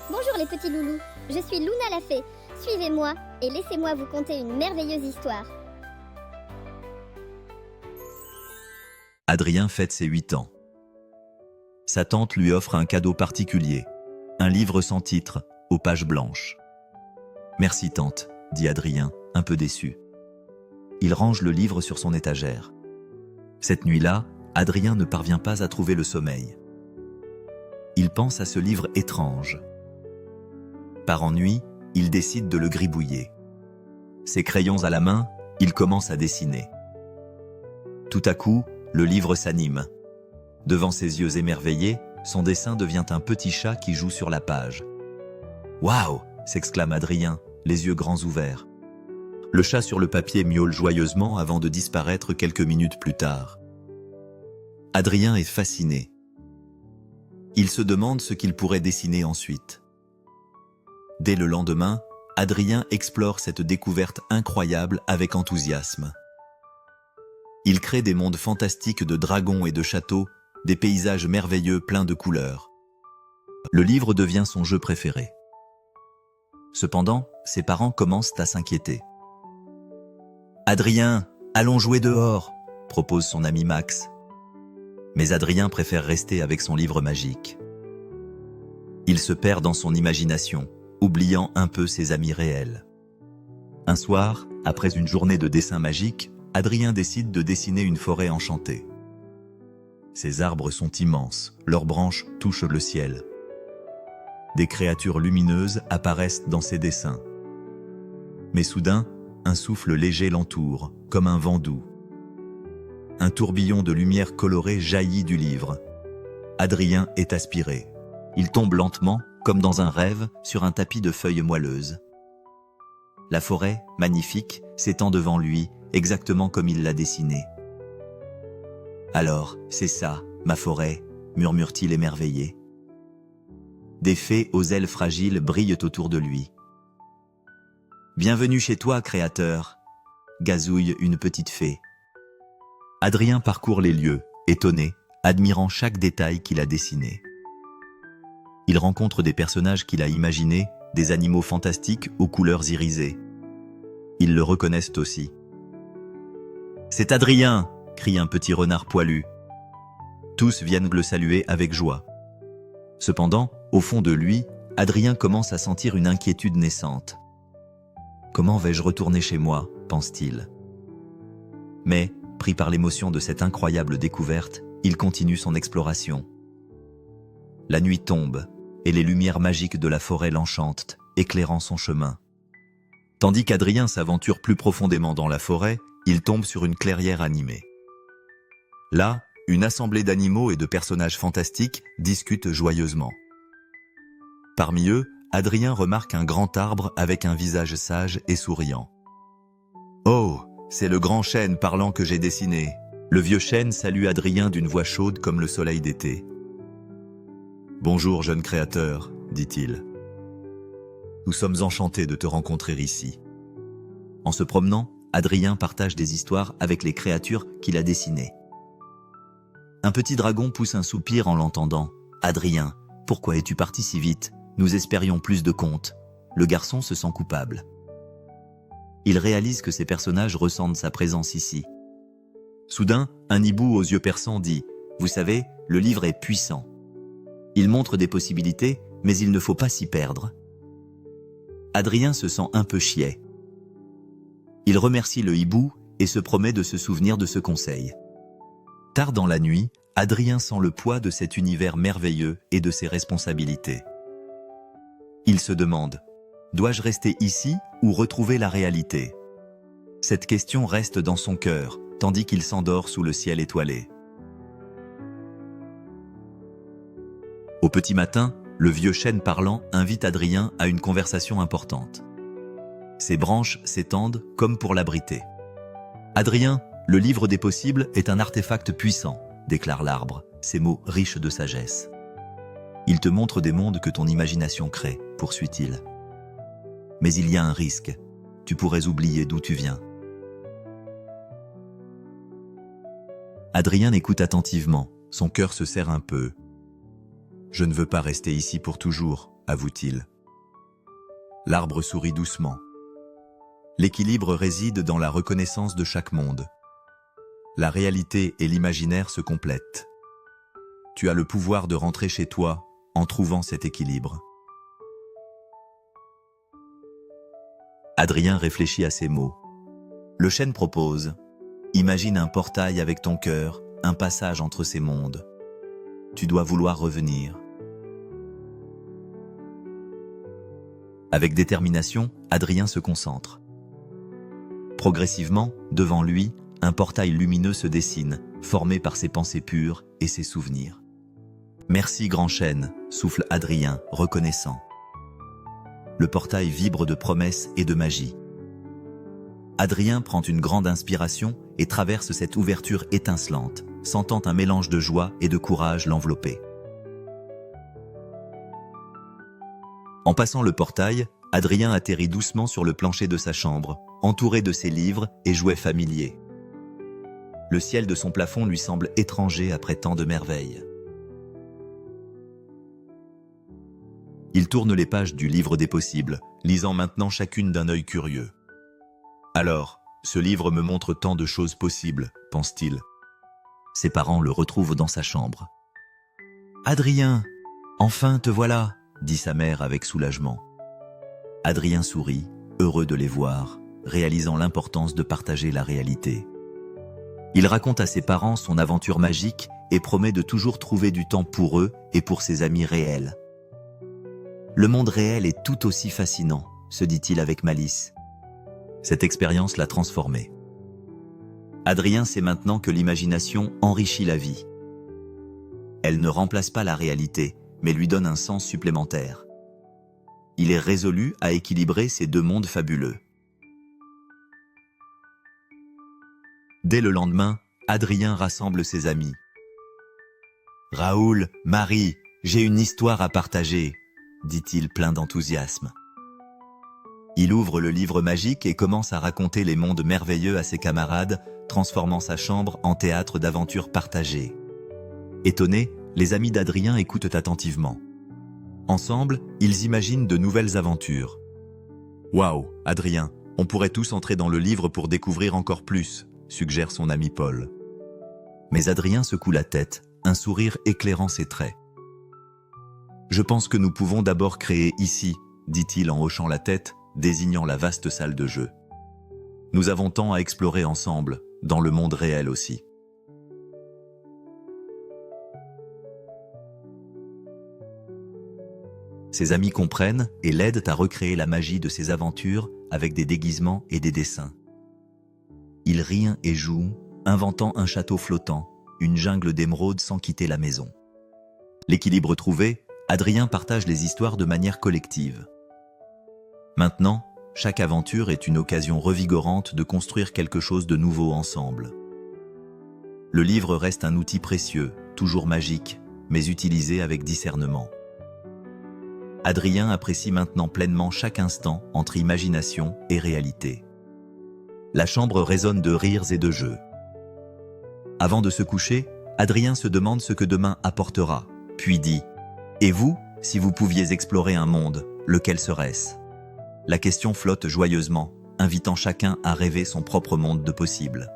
Bonjour les petits loulous, je suis Luna la fée. Suivez-moi et laissez-moi vous conter une merveilleuse histoire. Adrien fête ses 8 ans. Sa tante lui offre un cadeau particulier, un livre sans titre, aux pages blanches. « Merci tante », dit Adrien, un peu déçu. Il range le livre sur son étagère. Cette nuit-là, Adrien ne parvient pas à trouver le sommeil. Il pense à ce livre étrange. Par ennui, il décide de le gribouiller. Ses crayons à la main, il commence à dessiner. Tout à coup, le livre s'anime. Devant ses yeux émerveillés, son dessin devient un petit chat qui joue sur la page. « Waouh !» s'exclame Adrien, les yeux grands ouverts. Le chat sur le papier miaule joyeusement avant de disparaître quelques minutes plus tard. Adrien est fasciné. Il se demande ce qu'il pourrait dessiner ensuite. Dès le lendemain, Adrien explore cette découverte incroyable avec enthousiasme. Il crée des mondes fantastiques de dragons et de châteaux, des paysages merveilleux pleins de couleurs. Le livre devient son jeu préféré. Cependant, ses parents commencent à s'inquiéter. « Adrien, allons jouer dehors !» propose son ami Max. Mais Adrien préfère rester avec son livre magique. Il se perd dans son imagination, oubliant un peu ses amis réels. Un soir, après une journée de dessin magique, Adrien décide de dessiner une forêt enchantée. Ces arbres sont immenses, leurs branches touchent le ciel. Des créatures lumineuses apparaissent dans ses dessins. Mais soudain, un souffle léger l'entoure, comme un vent doux. Un tourbillon de lumière colorée jaillit du livre. Adrien est aspiré. Il tombe lentement, comme dans un rêve, sur un tapis de feuilles moelleuses. La forêt, magnifique, s'étend devant lui, exactement comme il l'a dessinée. « Alors, c'est ça, ma forêt », murmure-t-il émerveillé. Des fées aux ailes fragiles brillent autour de lui. « Bienvenue chez toi, créateur », gazouille une petite fée. Adrien parcourt les lieux, étonné, admirant chaque détail qu'il a dessiné. Il rencontre des personnages qu'il a imaginés, des animaux fantastiques aux couleurs irisées. Ils le reconnaissent aussi. « C'est Adrien !» crie un petit renard poilu. Tous viennent le saluer avec joie. Cependant, au fond de lui, Adrien commence à sentir une inquiétude naissante. « Comment vais-je retourner chez moi ?» pense-t-il. Mais, pris par l'émotion de cette incroyable découverte, il continue son exploration. La nuit tombe, et les lumières magiques de la forêt l'enchantent, éclairant son chemin. Tandis qu'Adrien s'aventure plus profondément dans la forêt, il tombe sur une clairière animée. Là, une assemblée d'animaux et de personnages fantastiques discutent joyeusement. Parmi eux, Adrien remarque un grand arbre avec un visage sage et souriant. « Oh, c'est le grand chêne parlant que j'ai dessiné !» Le vieux chêne salue Adrien d'une voix chaude comme le soleil d'été. « Bonjour, jeune créateur, » dit-il. « Nous sommes enchantés de te rencontrer ici. » En se promenant, Adrien partage des histoires avec les créatures qu'il a dessinées. Un petit dragon pousse un soupir en l'entendant. « Adrien, pourquoi es-tu parti si vite? Nous espérions plus de contes. » Le garçon se sent coupable. Il réalise que ces personnages ressentent sa présence ici. Soudain, un hibou aux yeux perçants dit « Vous savez, le livre est puissant. Il montre des possibilités, mais il ne faut pas s'y perdre. » Adrien se sent un peu chiais. Il remercie le hibou et se promet de se souvenir de ce conseil. Tard dans la nuit, Adrien sent le poids de cet univers merveilleux et de ses responsabilités. Il se demande « Dois-je rester ici ou retrouver la réalité ?» Cette question reste dans son cœur, tandis qu'il s'endort sous le ciel étoilé. Au petit matin, le vieux chêne parlant invite Adrien à une conversation importante. Ses branches s'étendent comme pour l'abriter. « Adrien, le livre des possibles est un artefact puissant, » déclare l'arbre, ses mots riches de sagesse. « Il te montre des mondes que ton imagination crée, » poursuit-il. « Mais il y a un risque. Tu pourrais oublier d'où tu viens. » Adrien écoute attentivement, son cœur se serre un peu. « Je ne veux pas rester ici pour toujours, » avoue-t-il. L'arbre sourit doucement. L'équilibre réside dans la reconnaissance de chaque monde. La réalité et l'imaginaire se complètent. Tu as le pouvoir de rentrer chez toi en trouvant cet équilibre. Adrien réfléchit à ces mots. Le chêne propose « Imagine un portail avec ton cœur, un passage entre ces mondes. Tu dois vouloir revenir. » Avec détermination, Adrien se concentre. Progressivement, devant lui, un portail lumineux se dessine, formé par ses pensées pures et ses souvenirs. « Merci, grand chêne », souffle Adrien, reconnaissant. Le portail vibre de promesses et de magie. Adrien prend une grande inspiration et traverse cette ouverture étincelante, sentant un mélange de joie et de courage l'envelopper. En passant le portail, Adrien atterrit doucement sur le plancher de sa chambre, entouré de ses livres et jouets familiers. Le ciel de son plafond lui semble étranger après tant de merveilles. Il tourne les pages du livre des possibles, lisant maintenant chacune d'un œil curieux. Alors, ce livre me montre tant de choses possibles, pense-t-il. Ses parents le retrouvent dans sa chambre. « Adrien, enfin te voilà !» dit sa mère avec soulagement. Adrien sourit, heureux de les voir, réalisant l'importance de partager la réalité. Il raconte à ses parents son aventure magique et promet de toujours trouver du temps pour eux et pour ses amis réels. Le monde réel est tout aussi fascinant, se dit-il avec malice. Cette expérience l'a transformé. Adrien sait maintenant que l'imagination enrichit la vie. Elle ne remplace pas la réalité, mais lui donne un sens supplémentaire. Il est résolu à équilibrer ces deux mondes fabuleux. Dès le lendemain, Adrien rassemble ses amis. « Raoul, Marie, j'ai une histoire à partager », dit-il plein d'enthousiasme. Il ouvre le livre magique et commence à raconter les mondes merveilleux à ses camarades, transformant sa chambre en théâtre d'aventures partagées. Étonnés, les amis d'Adrien écoutent attentivement. Ensemble, ils imaginent de nouvelles aventures. « Waouh, Adrien, on pourrait tous entrer dans le livre pour découvrir encore plus », suggère son ami Paul. Mais Adrien secoue la tête, un sourire éclairant ses traits. « Je pense que nous pouvons d'abord créer ici », dit-il en hochant la tête, désignant la vaste salle de jeu. « Nous avons tant à explorer ensemble, dans le monde réel aussi. » Ses amis comprennent et l'aident à recréer la magie de ses aventures avec des déguisements et des dessins. Ils rient et jouent, inventant un château flottant, une jungle d'émeraudes sans quitter la maison. L'équilibre trouvé, Adrien partage les histoires de manière collective. Maintenant, chaque aventure est une occasion revigorante de construire quelque chose de nouveau ensemble. Le livre reste un outil précieux, toujours magique, mais utilisé avec discernement. Adrien apprécie maintenant pleinement chaque instant entre imagination et réalité. La chambre résonne de rires et de jeux. Avant de se coucher, Adrien se demande ce que demain apportera, puis dit « Et vous, si vous pouviez explorer un monde, lequel serait-ce » La question flotte joyeusement, invitant chacun à rêver son propre monde de possible.